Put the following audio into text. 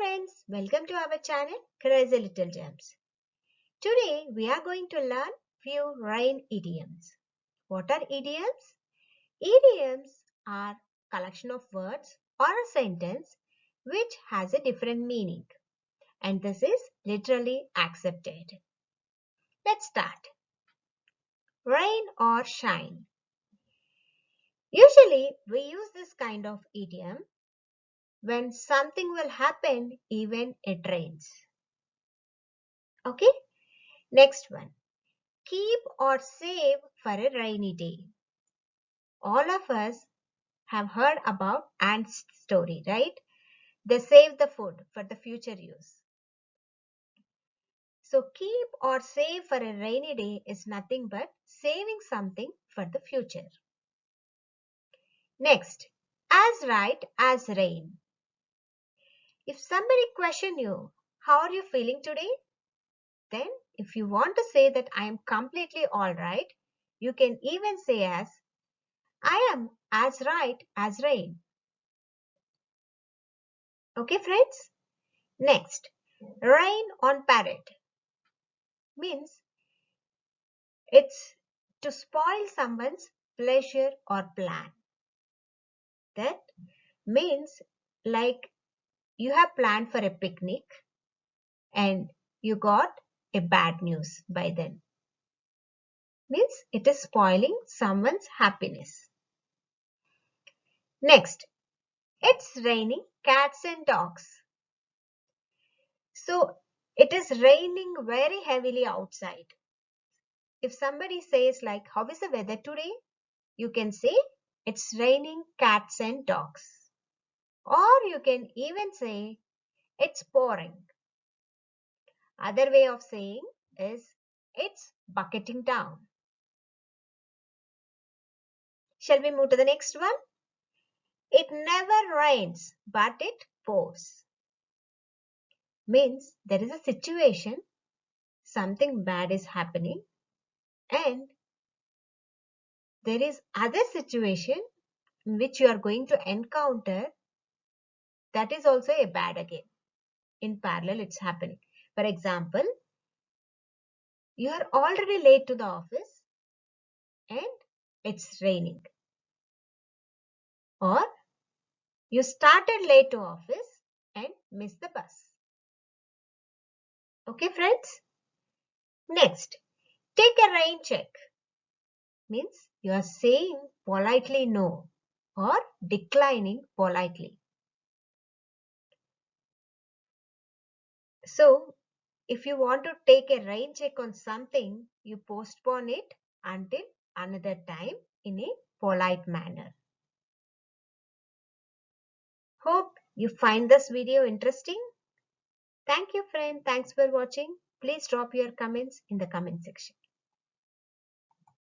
friends, welcome to our channel Crazy Little Gems. Today we are going to learn few rain idioms. What are idioms? Idioms are collection of words or a sentence which has a different meaning, and this is literally accepted. Let's start. Rain or shine. Usually we use this kind of idiom when something will happen even it rains. Okay? Next one. Keep or save for a rainy day. All of us have heard about ants story, right? They save the food for the future use. So keep or save for a rainy day is nothing but saving something for the future. Next, as right as rain. If somebody question you, how are you feeling today? Then if you want to say that I am completely all right, you can even say as I am as right as rain. Okay, friends? Next, rain on parrot means it's to spoil someone's pleasure or plan. That means like you have planned for a picnic and you got a bad news by then. Means it is spoiling someone's happiness. Next, it's raining cats and dogs. So it is raining very heavily outside. If somebody says like, how is the weather today? You can say it's raining cats and dogs. Or you can even say it's pouring. Other way of saying is it's bucketing down. Shall we move to the next one? It never rains, but it pours. Means there is a situation, something bad is happening, and there is other situation in which you are going to encounter that is also a bad again. In parallel, it's happening. For example, you are already late to the office and it's raining. Or you started late to office and missed the bus. Okay, friends? Next, take a rain check. Means you are saying politely no or declining politely. So, if you want to take a rain check on something, you postpone it until another time in a polite manner. Hope you find this video interesting. Thank you, friend. Thanks for watching. Please drop your comments in the comment section.